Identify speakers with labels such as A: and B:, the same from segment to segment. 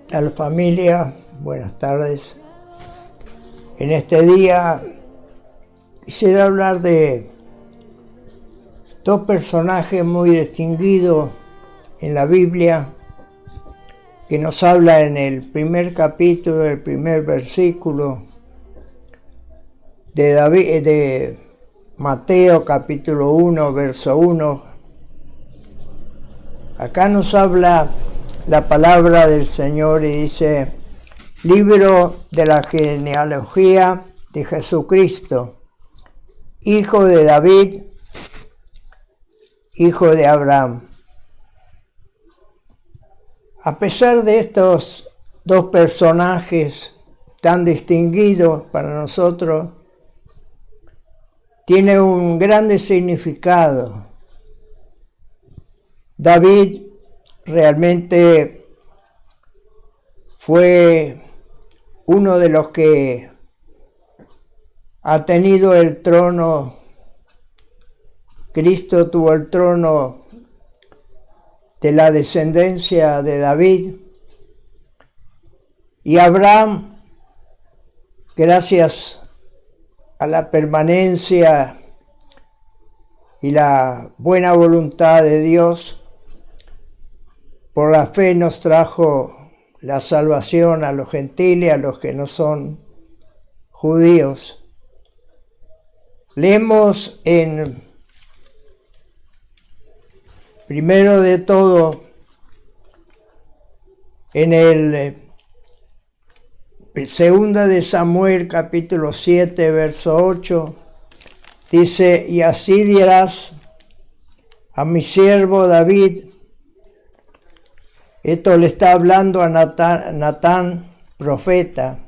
A: tal familia? Buenas tardes. En este día quisiera hablar de dos personajes muy distinguidos en la Biblia, que nos habla en el primer capítulo, el primer versículo de Mateo capítulo 1, verso 1. Acá nos habla la palabra del Señor y dice: libro de la genealogía de Jesucristo, hijo de David, hijo de Abraham. A pesar de estos dos personajes tan distinguidos para nosotros, tiene un grande significado. David realmente fue uno de los que ha tenido el trono. Cristo tuvo el trono de la descendencia de David, y Abraham, gracias a la permanencia y la buena voluntad de Dios, por la fe nos trajo la salvación a los gentiles, a los que no son judíos. Leemos primero de todo, en el segunda de Samuel, capítulo 7, verso 8, dice: y así dirás a mi siervo David. Esto le está hablando a Natán, profeta.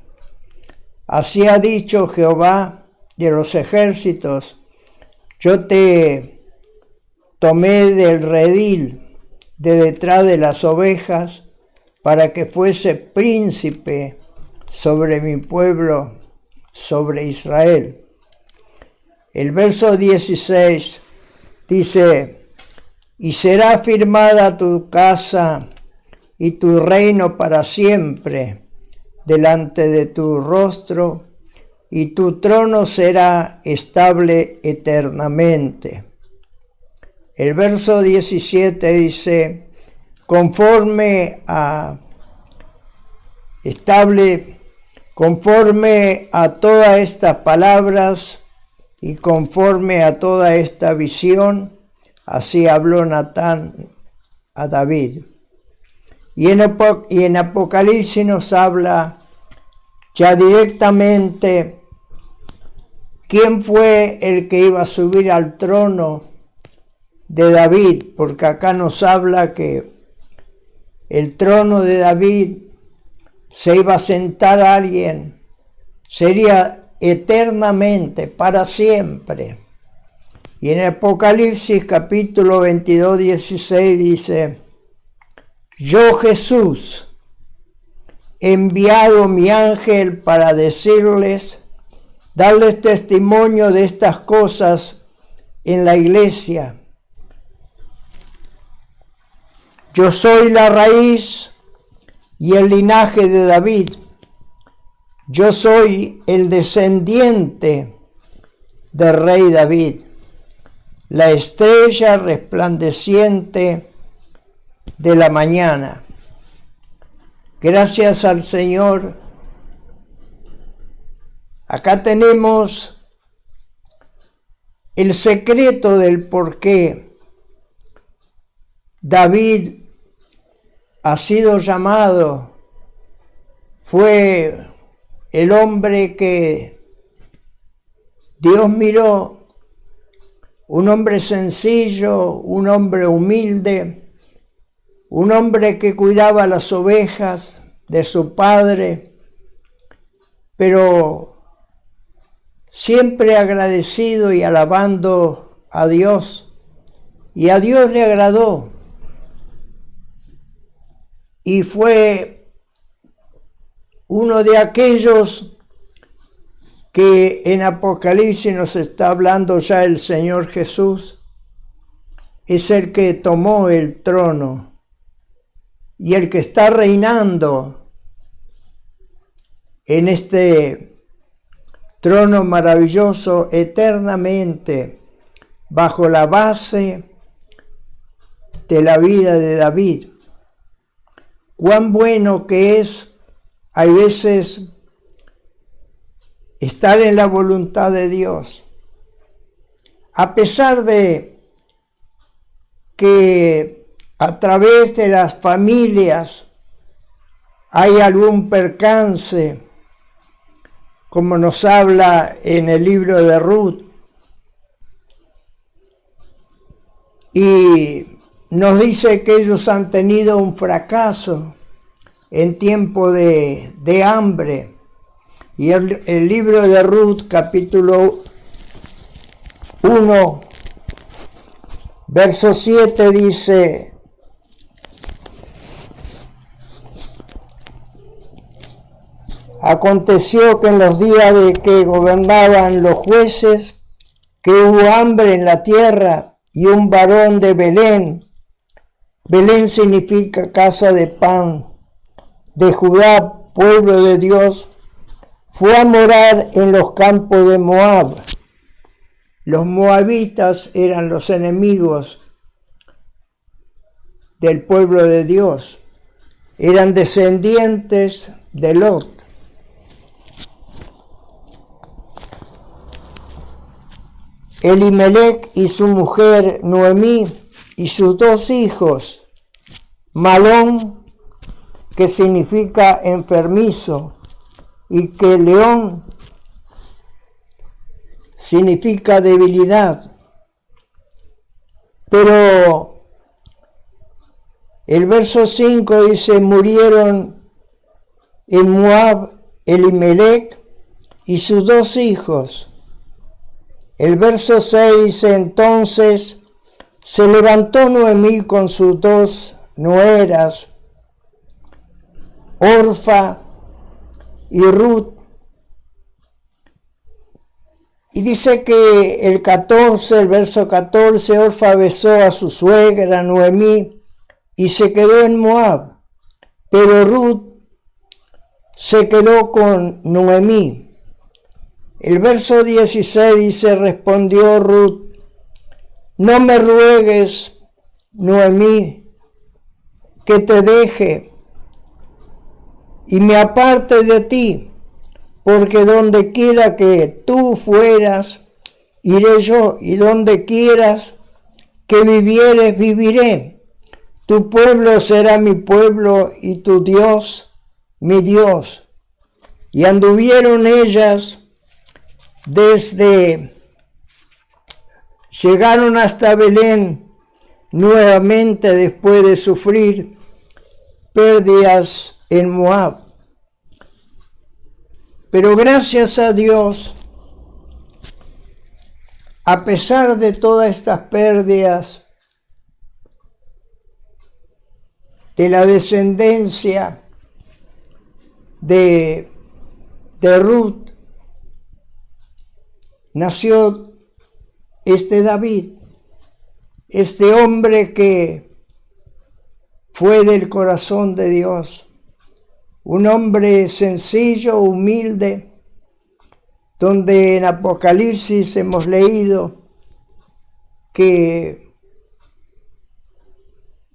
A: Así ha dicho Jehová de los ejércitos: yo te tomé del redil de detrás de las ovejas para que fuese príncipe sobre mi pueblo, sobre Israel. El verso 16 dice: y será firmada tu casa y tu reino para siempre delante de tu rostro, y tu trono será estable eternamente. El verso 17 dice: conforme a todas estas palabras y conforme a toda esta visión, así habló Natán a David. Y en Apocalipsis nos habla ya directamente quién fue el que iba a subir al trono de David, porque acá nos habla que el trono de David se iba a sentar a alguien, sería eternamente, para siempre. Y en Apocalipsis capítulo 22, 16 dice: yo, Jesús, he enviado mi ángel para darles testimonio de estas cosas en la iglesia. Yo soy la raíz y el linaje de David. Yo soy el descendiente del rey David, la estrella resplandeciente de la mañana. Gracias al Señor. Acá tenemos el secreto del por qué David ha sido llamado. Fue el hombre que Dios miró, un hombre sencillo, un hombre humilde, un hombre que cuidaba las ovejas de su padre, pero siempre agradecido y alabando a Dios. Y a Dios le agradó. Y fue uno de aquellos que en Apocalipsis nos está hablando ya el Señor Jesús. Es el que tomó el trono y el que está reinando en este trono maravilloso eternamente, bajo la base de la vida de David. Cuán bueno que es, hay veces, estar en la voluntad de Dios. A pesar de que a través de las familias hay algún percance, como nos habla en el libro de Ruth, y nos dice que ellos han tenido un fracaso en tiempo de hambre. Y el libro de Ruth, capítulo 1, verso 7 dice: aconteció que en los días de que gobernaban los jueces, que hubo hambre en la tierra, y un varón de Belén, Belén significa casa de pan, de Judá, pueblo de Dios, fue a morar en los campos de Moab. Los moabitas eran los enemigos del pueblo de Dios, eran descendientes de Lot. Elimelec y su mujer Noemí y sus 2 hijos, Malón, que significa enfermizo, y que León significa debilidad. Pero el verso 5 dice: murieron en Moab Elimelec y sus 2 hijos. El verso 6 dice: entonces se levantó Noemí con sus 2 nueras, Orfa y Ruth. Y dice que el verso 14, Orfa besó a su suegra Noemí y se quedó en Moab, pero Ruth se quedó con Noemí. El verso 16 dice: respondió Ruth: no me ruegues, Noemí, que te deje y me aparte de ti, porque donde quiera que tú fueras, iré yo, y donde quieras que vivieres, viviré. Tu pueblo será mi pueblo, y tu Dios, mi Dios. Y anduvieron ellas llegaron hasta Belén nuevamente después de sufrir pérdidas en Moab. Pero gracias a Dios, a pesar de todas estas pérdidas, de la descendencia de Ruth, nació este David, este hombre que fue del corazón de Dios, un hombre sencillo, humilde, donde en Apocalipsis hemos leído que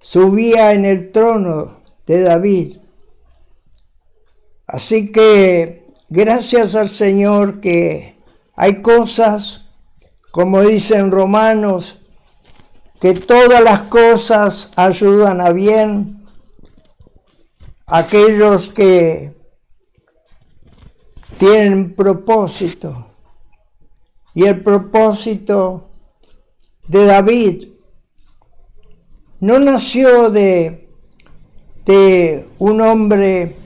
A: subía en el trono de David. Así que gracias al Señor que hay cosas, como dicen Romanos, que todas las cosas ayudan a bien aquellos que tienen propósito. Y el propósito de David no nació de un hombre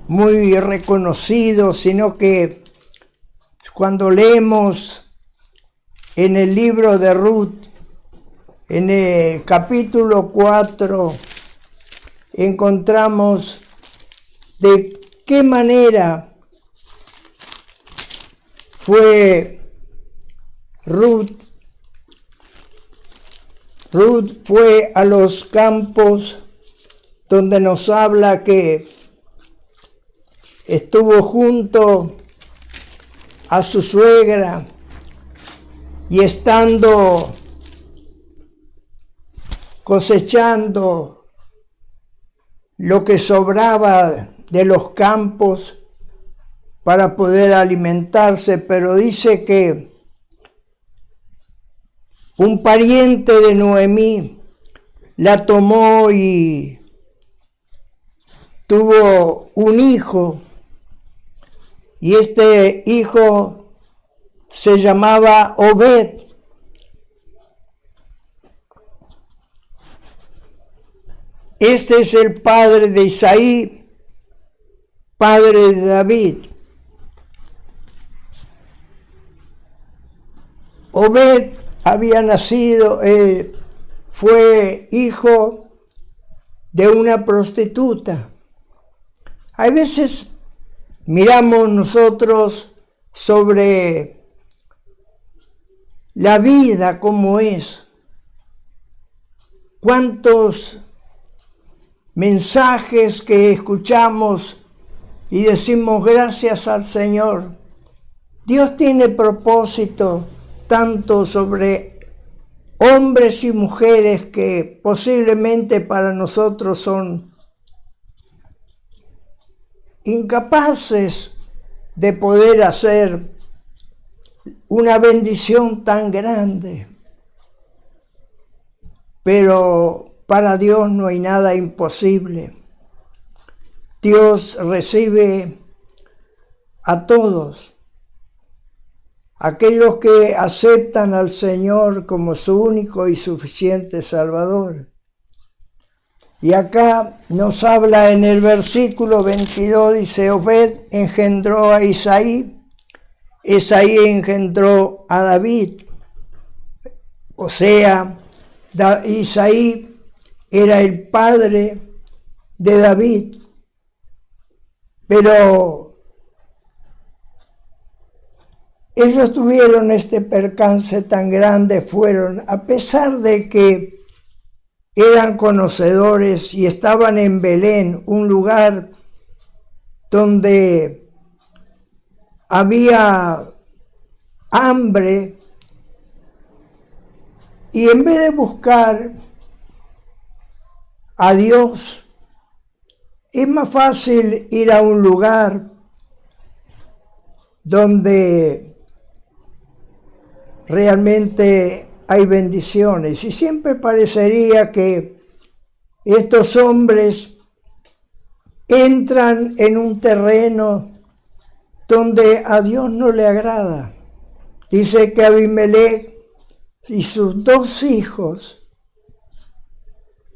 A: muy reconocido, sino que cuando leemos en el libro de Ruth, en el capítulo 4, encontramos de qué manera fue Ruth. Ruth fue a los campos donde nos habla que estuvo junto a su suegra y estando cosechando lo que sobraba de los campos para poder alimentarse, pero dice que un pariente de Noemí la tomó y tuvo un hijo, y este hijo se llamaba Obed. Este es el padre de Isaí, padre de David. Obed había nacido, fue hijo de una prostituta. Hay veces miramos nosotros sobre la vida como es. ¿Cuántos mensajes que escuchamos y decimos gracias al Señor? Dios tiene propósito tanto sobre hombres y mujeres que posiblemente para nosotros son incapaces de poder hacer una bendición tan grande. Pero para Dios no hay nada imposible. Dios recibe a todos, aquellos que aceptan al Señor como su único y suficiente Salvador. Y acá nos habla en el versículo 22, dice, Obed engendró a Isaí, Isaí engendró a David. O sea, Isaí era el padre de David, pero ellos tuvieron este percance tan grande, fueron, a pesar de que eran conocedores y estaban en Belén, un lugar donde había hambre, y en vez de buscar a Dios, es más fácil ir a un lugar donde realmente hay bendiciones. Y siempre parecería que estos hombres entran en un terreno donde a Dios no le agrada. Dice que Abimelech y sus 2 hijos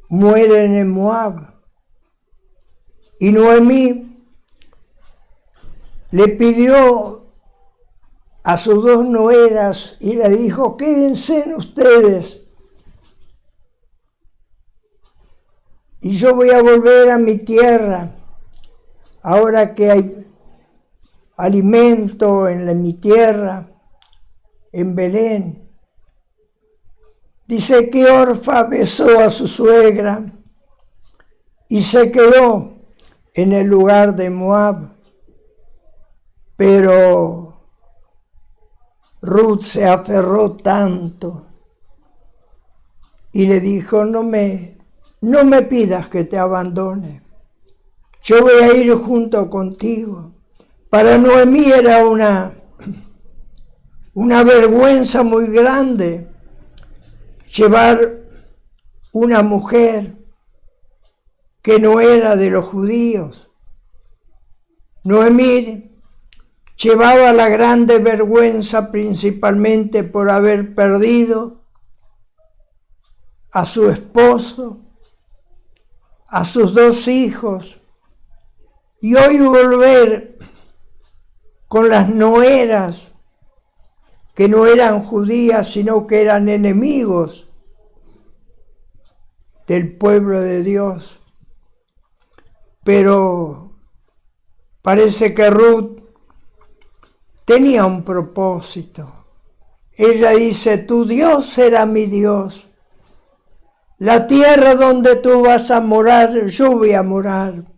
A: mueren en Moab. Y Noemí le pidió a sus 2 nueras y le dijo, quédense ustedes y yo voy a volver a mi tierra, ahora que hay alimento en mi tierra, en Belén. Dice que Orfa besó a su suegra y se quedó en el lugar de Moab, pero Ruth se aferró tanto y le dijo, no me pidas que te abandone, yo voy a ir junto contigo. Para Noemí era una vergüenza muy grande llevar una mujer que no era de los judíos. Noemí llevaba la grande vergüenza principalmente por haber perdido a su esposo, a sus 2 hijos, y hoy volver con las nueras que no eran judías, sino que eran enemigos del pueblo de Dios. Pero parece que Ruth tenía un propósito. Ella dice, tu Dios será mi Dios. La tierra donde tú vas a morar, yo voy a morar.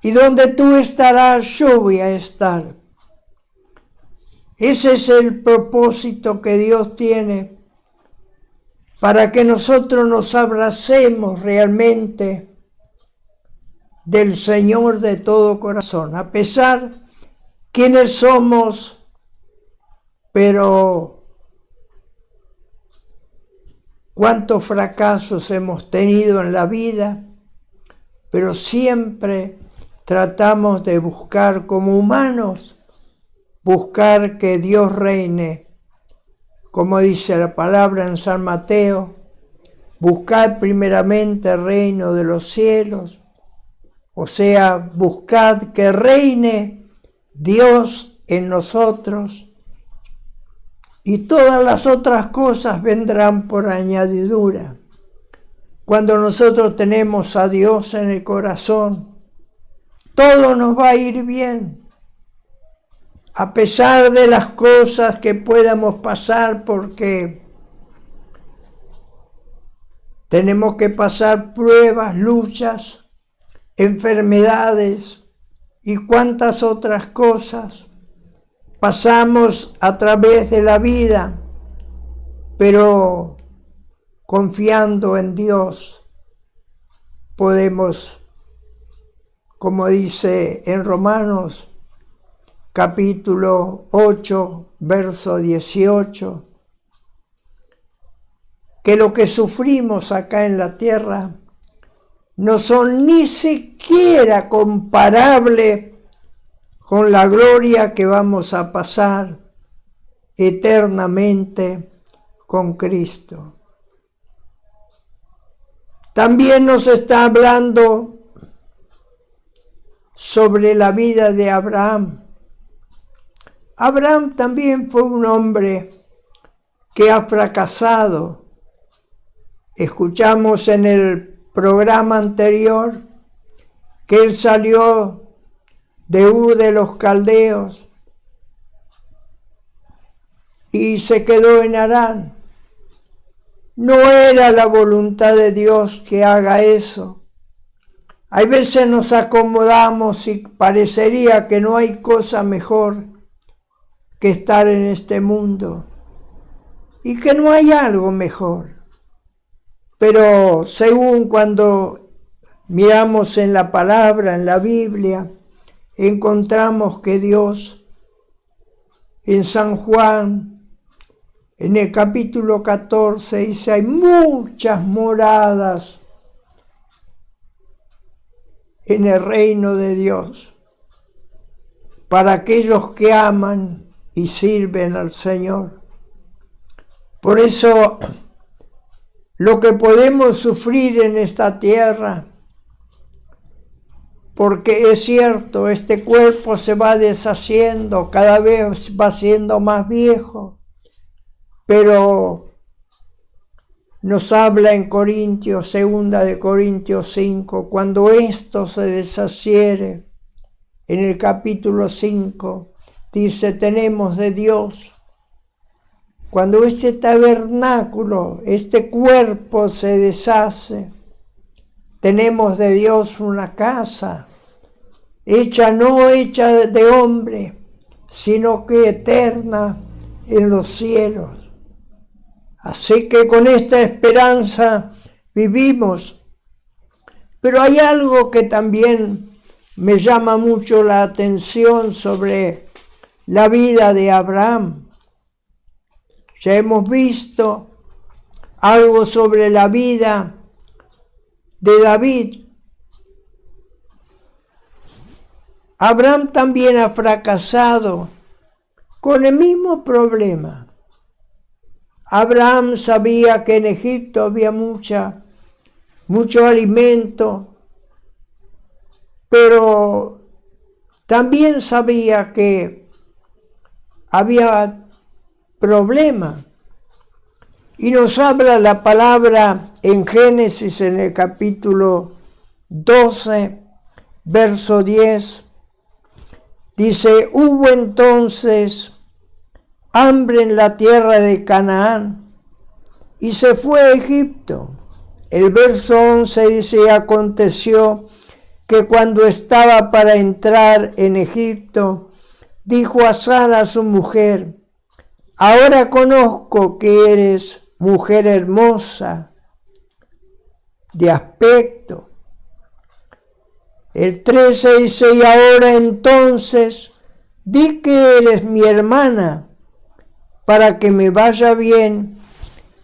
A: y donde tú estarás, yo voy a estar. Ese es el propósito que Dios tiene para que nosotros nos abracemos realmente del Señor de todo corazón, a pesar quienes somos, pero cuántos fracasos hemos tenido en la vida, pero siempre tratamos de buscar como humanos, buscar que Dios reine, como dice la palabra en San Mateo, buscad primeramente el reino de los cielos, o sea, buscad que reine Dios en nosotros, y todas las otras cosas vendrán por añadidura. Cuando nosotros tenemos a Dios en el corazón, todo nos va a ir bien. A pesar de las cosas que podamos pasar, porque tenemos que pasar pruebas, luchas, enfermedades y cuantas otras cosas. Pasamos a través de la vida, pero confiando en Dios podemos, como dice en Romanos, capítulo 8, verso 18, que lo que sufrimos acá en la tierra no son ni siquiera comparables con la gloria que vamos a pasar eternamente con Cristo. También nos está hablando sobre la vida de Abraham. Abraham también fue un hombre que ha fracasado. Escuchamos en el programa anterior que él salió de Ur de los Caldeos y se quedó en Harán. No era la voluntad de Dios que haga eso. Hay veces nos acomodamos y parecería que no hay cosa mejor que estar en este mundo y que no hay algo mejor. Pero según cuando miramos en la palabra, en la Biblia, encontramos que Dios en San Juan, en el capítulo 14, dice, hay muchas moradas en el reino de Dios para aquellos que aman y sirven al Señor. Por eso, lo que podemos sufrir en esta tierra, porque es cierto, este cuerpo se va deshaciendo, cada vez va siendo más viejo, pero nos habla en Corintios, 2 de Corintios 5, cuando esto se deshaciere, en el capítulo 5, dice, tenemos de Dios, cuando este tabernáculo, este cuerpo se deshace, tenemos de Dios una casa, no hecha de hombre, sino que eterna en los cielos. Así que con esta esperanza vivimos. Pero hay algo que también me llama mucho la atención sobre la vida de Abraham. Ya hemos visto algo sobre la vida de David. Abraham también ha fracasado con el mismo problema. Abraham sabía que en Egipto había mucho alimento, pero también sabía que había problema. Y nos habla la palabra en Génesis, en el capítulo 12, verso 10. Dice, hubo entonces hambre en la tierra de Canaán y se fue a Egipto. El verso 11 dice, aconteció que cuando estaba para entrar en Egipto, dijo a Sara, su mujer: ahora conozco que eres mujer hermosa de aspecto. El 13 dice: y ahora entonces, di que eres mi hermana, para que me vaya bien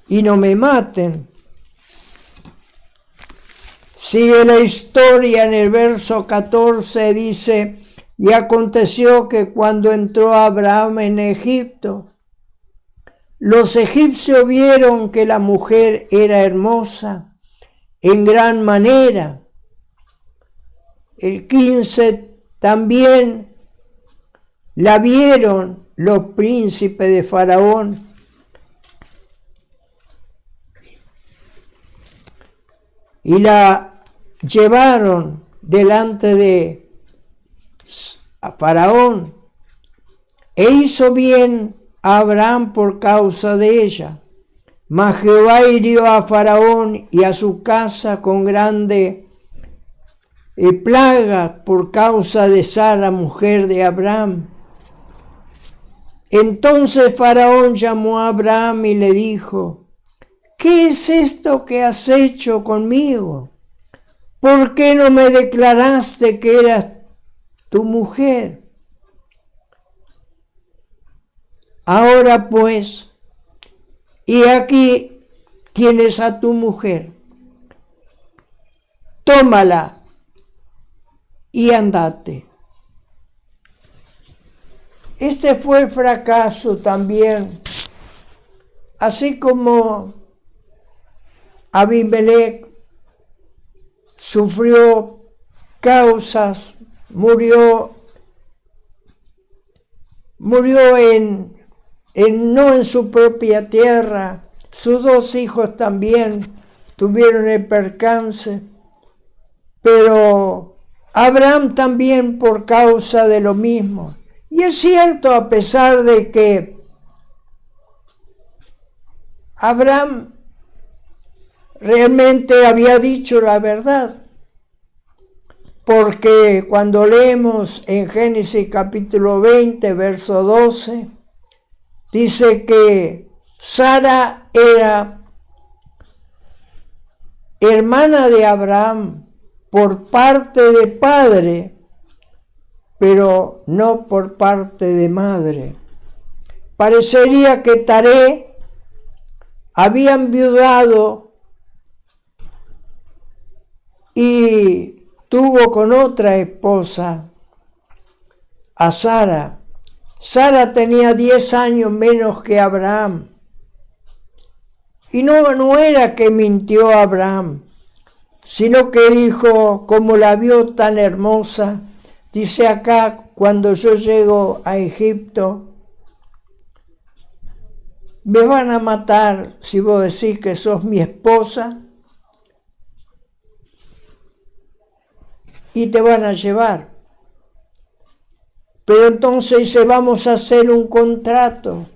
A: y no me maten. Sigue la historia en el verso 14, dice: y aconteció que cuando entró Abraham en Egipto, los egipcios vieron que la mujer era hermosa en gran manera. El 15 también la vieron los príncipes de Faraón y la llevaron delante de Faraón, e hizo bien a Abraham por causa de ella. Mas Jehová hirió a Faraón y a su casa con grande plaga por causa de Sara, mujer de Abraham. Entonces Faraón llamó a Abraham y le dijo: ¿qué es esto que has hecho conmigo? ¿Por qué no me declaraste que eras tu mujer? Ahora pues, y aquí tienes a tu mujer, tómala y andate. Este fue el fracaso también, así como Abimelech sufrió causas, murió no en su propia tierra. Sus dos hijos también tuvieron el percance, pero Abraham también por causa de lo mismo. Y es cierto, a pesar de que Abraham realmente había dicho la verdad, porque cuando leemos en Génesis capítulo 20, verso 12, dice que Sara era hermana de Abraham por parte de padre, pero no por parte de madre. Parecería que Taré había enviudado y tuvo con otra esposa a Sara. Sara tenía 10 años menos que Abraham. Y no era que mintió Abraham, sino que dijo, como la vio tan hermosa, dice acá, cuando yo llego a Egipto, me van a matar si vos decís que sos mi esposa y te van a llevar. Pero entonces dice, vamos a hacer un contrato.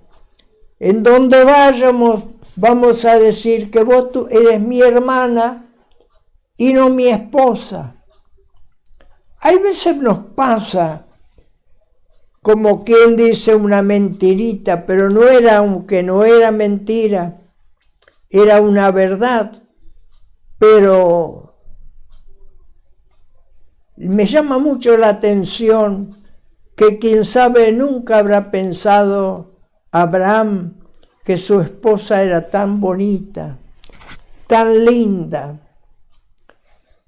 A: En donde vayamos, vamos a decir que vos eres mi hermana y no mi esposa. Hay veces nos pasa como quien dice una mentirita, pero no era, aunque no era mentira, era una verdad. Pero me llama mucho la atención que quién sabe nunca habrá pensado Abraham que su esposa era tan bonita, tan linda.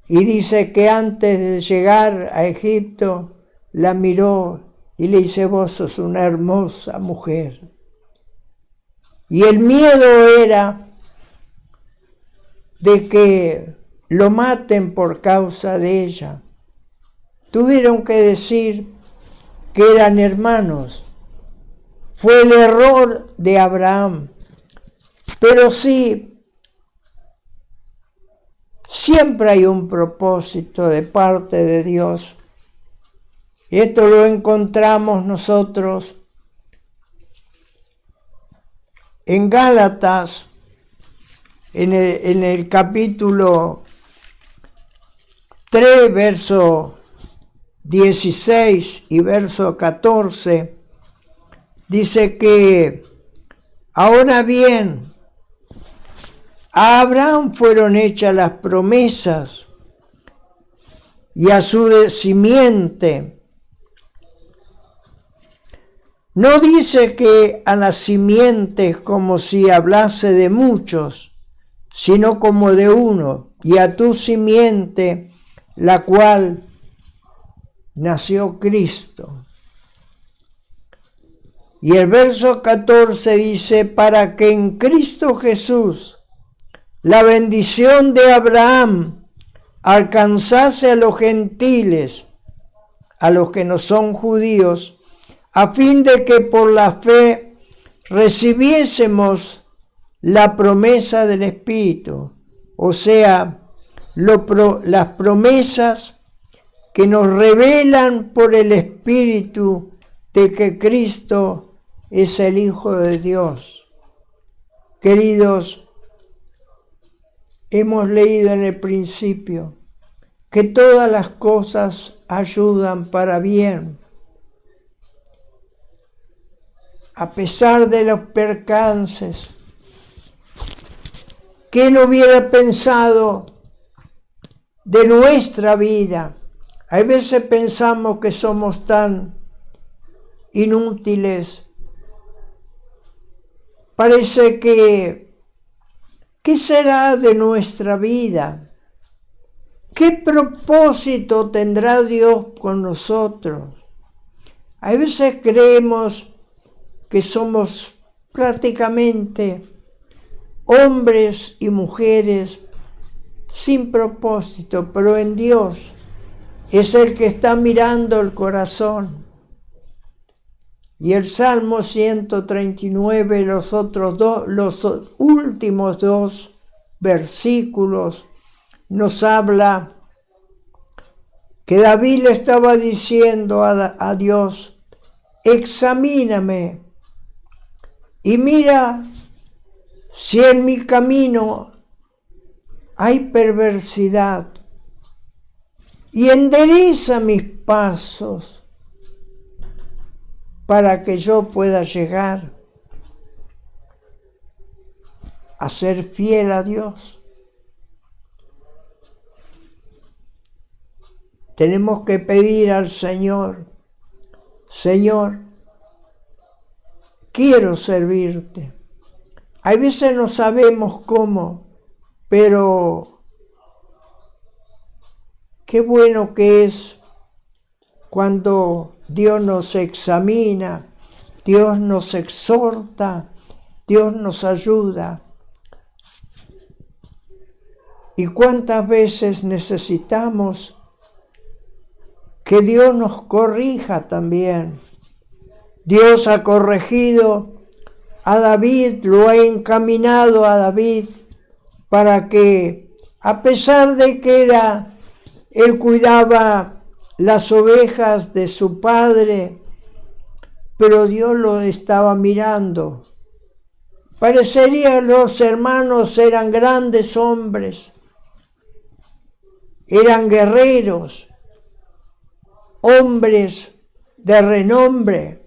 A: Y dice que antes de llegar a Egipto la miró y le dice, vos sos una hermosa mujer. Y el miedo era de que lo maten por causa de ella. Tuvieron que decir que eran hermanos. Fue el error de Abraham. Pero sí, siempre hay un propósito de parte de Dios. Y esto lo encontramos nosotros en Gálatas, en el capítulo 3, verso 16 y verso 14, dice que ahora bien, a Abraham fueron hechas las promesas y a su simiente. No dice que a la simiente como si hablase de muchos, sino como de uno, y a tu simiente, la cual nació Cristo. Y el verso 14 dice, para que en Cristo Jesús la bendición de Abraham alcanzase a los gentiles, a los que no son judíos, a fin de que por la fe recibiésemos la promesa del Espíritu, o sea, las promesas que nos revelan por el Espíritu de que Cristo es el Hijo de Dios. Queridos, hemos leído en el principio que todas las cosas ayudan para bien. A pesar de los percances, ¿quién hubiera pensado de nuestra vida? A veces pensamos que somos tan inútiles. Parece que, ¿qué será de nuestra vida? ¿Qué propósito tendrá Dios con nosotros? A veces creemos que somos prácticamente hombres y mujeres sin propósito, pero en Dios es el que está mirando el corazón. Y el Salmo 139, los últimos 2 versículos, nos habla que David le estaba diciendo a Dios, examíname y mira si en mi camino hay perversidad y endereza mis pasos para que yo pueda llegar a ser fiel a Dios. Tenemos que pedir al Señor, Señor, quiero servirte. Hay veces no sabemos cómo, pero qué bueno que es cuando Dios nos examina, Dios nos exhorta, Dios nos ayuda. Y cuántas veces necesitamos que Dios nos corrija también. Dios ha corregido a David, lo ha encaminado a David para que, a pesar de que él cuidaba las ovejas de su padre, pero Dios lo estaba mirando. Parecería que los hermanos eran grandes hombres, eran guerreros, hombres de renombre,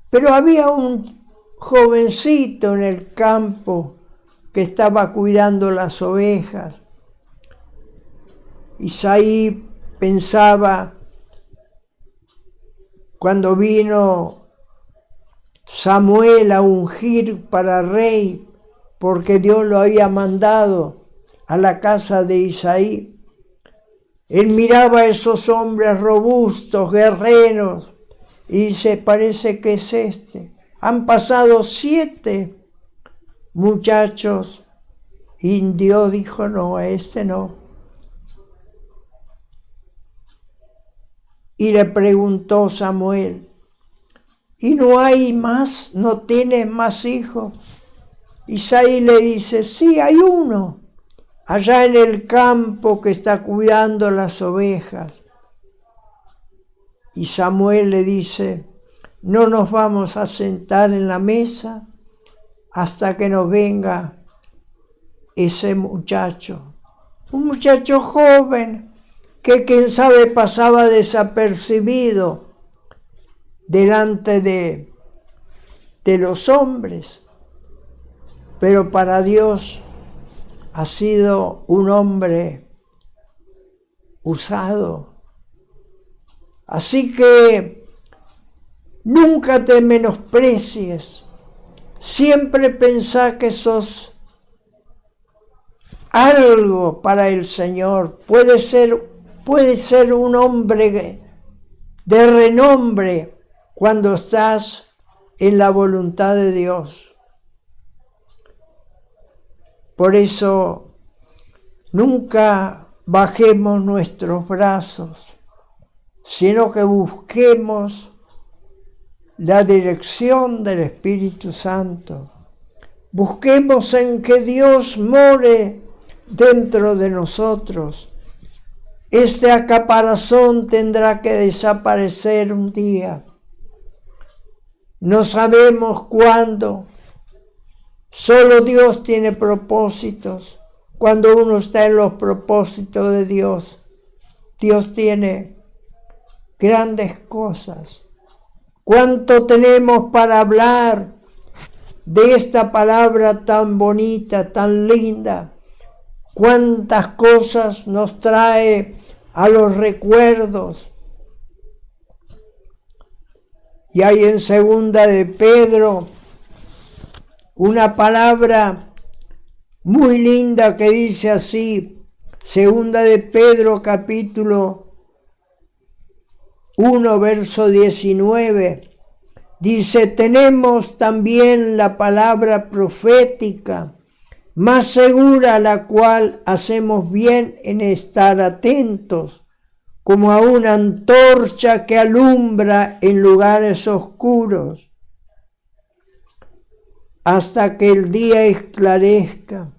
A: pero había un jovencito en el campo que estaba cuidando las ovejas. Isaí pensaba, cuando vino Samuel a ungir para rey, porque Dios lo había mandado a la casa de Isaí, él miraba a esos hombres robustos, guerreros, y dice, parece que es este. Han pasado 7 muchachos, y Dios dijo, no, a este no. Y le preguntó Samuel, ¿y no hay más? ¿No tienes más hijos? Isaí le dice, sí, hay uno, allá en el campo que está cuidando las ovejas. Y Samuel le dice, no nos vamos a sentar en la mesa hasta que nos venga ese muchacho. un muchacho joven que quién sabe pasaba desapercibido delante de los hombres, pero para Dios ha sido un hombre usado. Así que nunca te menosprecies, siempre pensá que sos algo para el Señor. Puede ser un hombre de renombre cuando estás en la voluntad de Dios. Por eso nunca bajemos nuestros brazos, sino que busquemos la dirección del Espíritu Santo. Busquemos en que Dios more dentro de nosotros. Este acaparazón tendrá que desaparecer un día. No sabemos cuándo. Solo Dios tiene propósitos. Cuando uno está en los propósitos de Dios, Dios tiene grandes cosas. ¿Cuánto tenemos para hablar de esta palabra tan bonita, tan linda? ¿Cuántas cosas nos trae a los recuerdos? Y hay en segunda de Pedro una palabra muy linda que dice así, segunda de Pedro capítulo 1 verso 19, dice, tenemos también la palabra profética, más segura, la cual hacemos bien en estar atentos, como a una antorcha que alumbra en lugares oscuros, hasta que el día esclarezca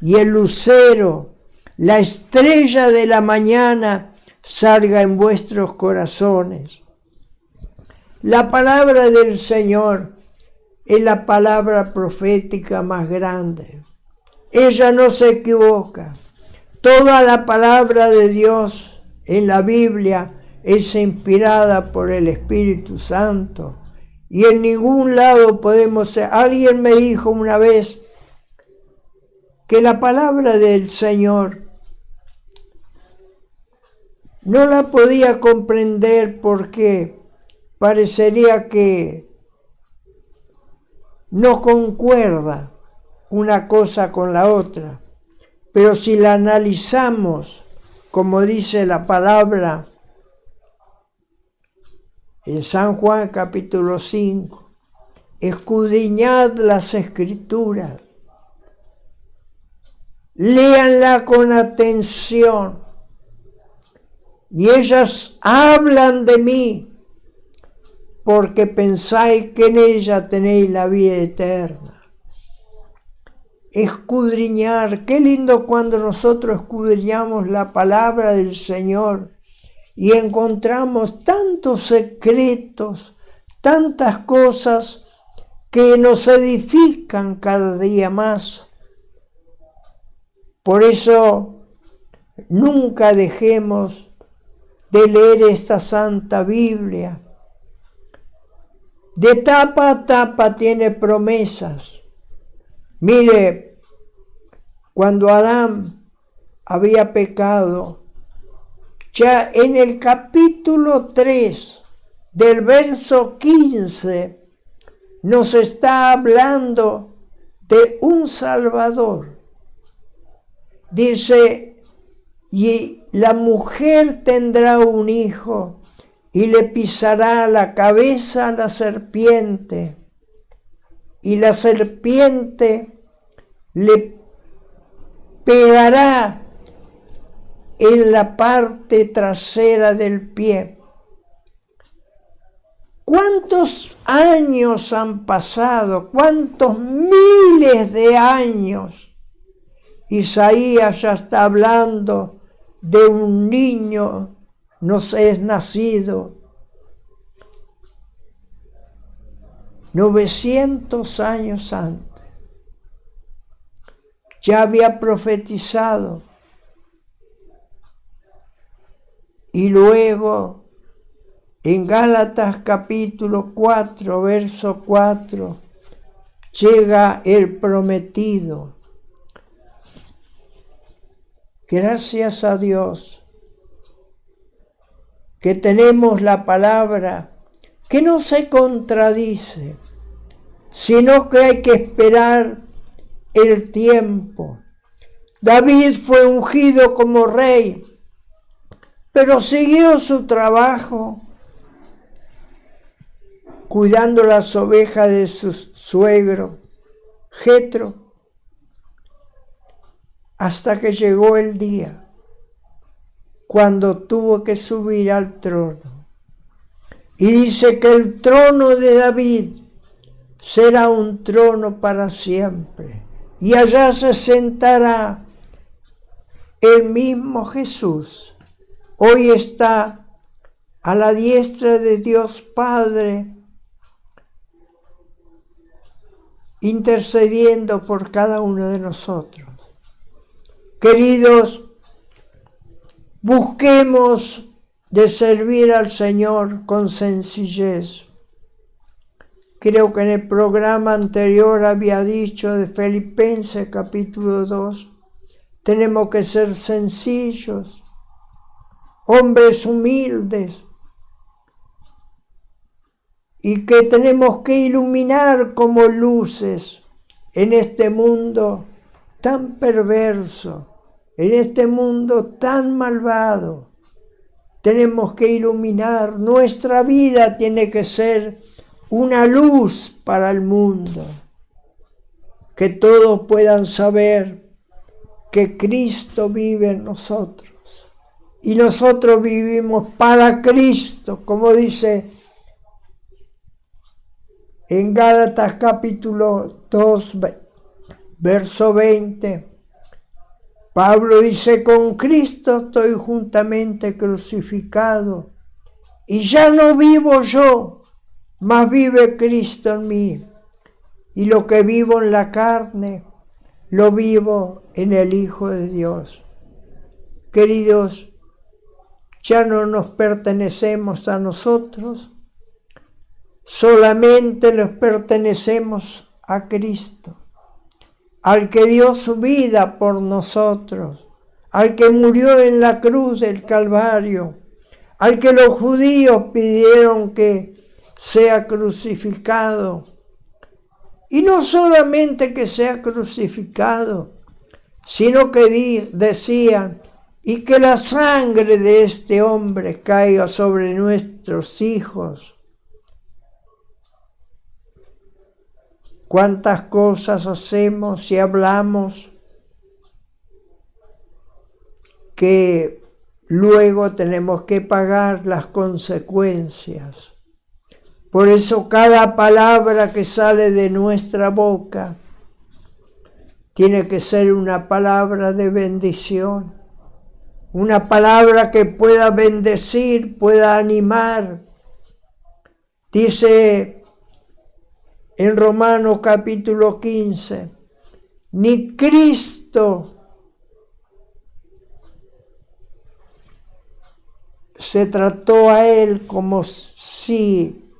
A: y el lucero, la estrella de la mañana, salga en vuestros corazones. La palabra del Señor es la palabra profética más grande. Ella no se equivoca. Toda la palabra de Dios en la Biblia es inspirada por el Espíritu Santo. Y en ningún lado podemos ser. Alguien me dijo una vez que la palabra del Señor no la podía comprender porque parecería que no concuerda una cosa con la otra. Pero si la analizamos, como dice la palabra en San Juan capítulo 5, escudriñad las Escrituras, léanla con atención, y ellas hablan de mí, porque pensáis que en ella tenéis la vida eterna. Escudriñar, qué lindo cuando nosotros escudriñamos la palabra del Señor y encontramos tantos secretos, tantas cosas que nos edifican cada día más. Por eso nunca dejemos de leer esta Santa Biblia. De tapa a tapa tiene promesas. Mire, cuando Adán había pecado, ya en el capítulo 3 del verso 15 nos está hablando de un Salvador. Dice, y la mujer tendrá un hijo y le pisará la cabeza a la serpiente, y la serpiente le pegará en la parte trasera del pie. ¿Cuántos años han pasado? ¿Cuántos miles de años? Isaías ya está hablando de un niño, nos es nacido. 900 años antes. Ya había profetizado Y luego, en Gálatas capítulo 4, verso 4, llega el prometido. Gracias a Dios que tenemos la palabra que no se contradice, sino que hay que esperar el tiempo. David fue ungido como rey, pero siguió su trabajo cuidando las ovejas de su suegro, Jetro, hasta que llegó el día cuando tuvo que subir al trono. Y dice que el trono de David será un trono para siempre, y allá se sentará el mismo Jesús. Hoy está a la diestra de Dios Padre, intercediendo por cada uno de nosotros. Queridos, busquemos de servir al Señor con sencillez. Creo que en el programa anterior había dicho de Filipenses capítulo 2, tenemos que ser sencillos, hombres humildes, y que tenemos que iluminar como luces en este mundo tan perverso, en este mundo tan malvado. Tenemos que iluminar, nuestra vida tiene que ser una luz para el mundo, que todos puedan saber que Cristo vive en nosotros y nosotros vivimos para Cristo, como dice en Gálatas capítulo 2, verso 20. Pablo dice, con Cristo estoy juntamente crucificado, y ya no vivo yo, mas vive Cristo en mí. Y lo que vivo en la carne, lo vivo en el Hijo de Dios. Queridos, ya no nos pertenecemos a nosotros, solamente nos pertenecemos a Cristo, al que dio su vida por nosotros, al que murió en la cruz del Calvario, al que los judíos pidieron que sea crucificado. Y no solamente que sea crucificado, sino que decían, y que la sangre de este hombre caiga sobre nuestros hijos. ¿Cuántas cosas hacemos y hablamos que luego tenemos que pagar las consecuencias? Por eso cada palabra que sale de nuestra boca tiene que ser una palabra de bendición, una palabra que pueda bendecir, pueda animar. Dice en Romanos capítulo 15, ni Cristo se trató a él como si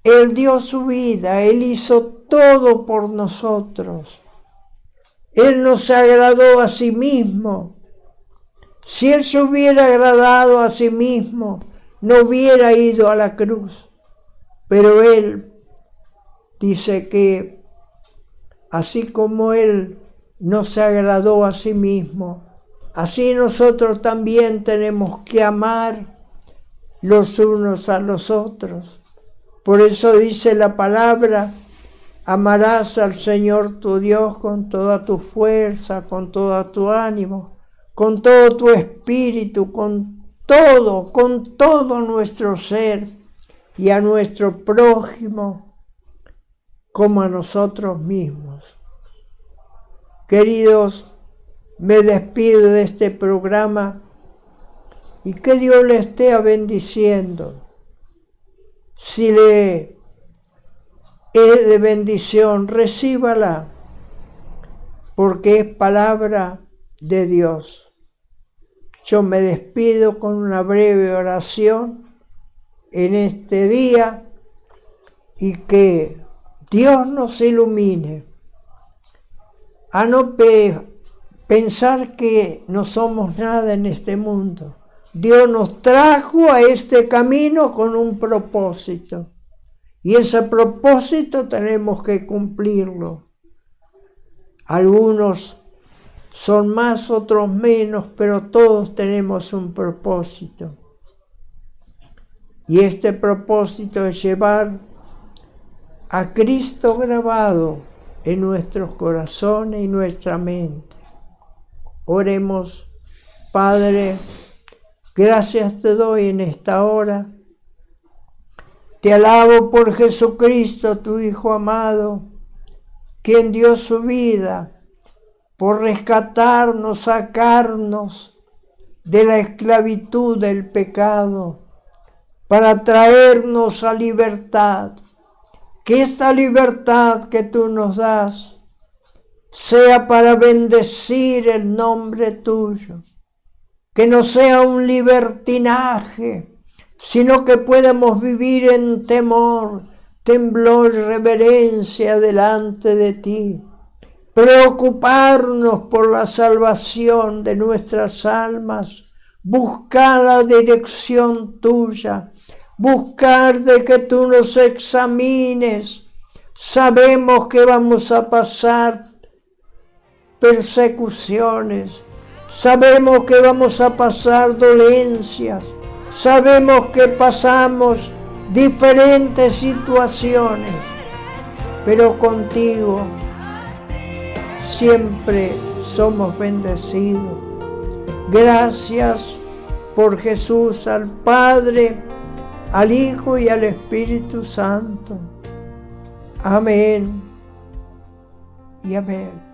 A: él dio su vida, él hizo todo por nosotros. Él no se agradó a sí mismo. Si él se hubiera agradado a sí mismo, no hubiera ido a la cruz. Pero él dice que así como él no se agradó a sí mismo, así nosotros también tenemos que amar los unos a los otros. Por eso dice la palabra, amarás al Señor tu Dios con toda tu fuerza, con todo tu ánimo, con todo tu espíritu, con todo nuestro ser, y a nuestro prójimo como a nosotros mismos. Queridos, me despido de este programa y que Dios le esté bendiciendo. Si le es de bendición, recíbala, porque es palabra de Dios. yo me despido con una breve oración en este día y que Dios nos ilumine a no pensar que no somos nada en este mundo. Dios nos trajo a este camino con un propósito y ese propósito tenemos que cumplirlo. Algunos son más, otros menos, pero todos tenemos un propósito. Y este propósito es llevar a Cristo grabado en nuestros corazones y nuestra mente. Oremos. Padre, gracias te doy en esta hora. Te alabo por Jesucristo, tu Hijo amado, quien dio su vida por rescatarnos, sacarnos de la esclavitud del pecado, para traernos a libertad. Que esta libertad que tú nos das sea para bendecir el nombre tuyo. Que no sea un libertinaje, sino que podamos vivir en temor, temblor y reverencia delante de ti. Preocuparnos por la salvación de nuestras almas, buscar la dirección tuya, buscar de que tú nos examines. Sabemos que vamos a pasar persecuciones, sabemos que vamos a pasar dolencias, sabemos que pasamos diferentes situaciones, pero contigo siempre somos bendecidos. Gracias por Jesús, al Padre, al Hijo y al Espíritu Santo. Amén y amén.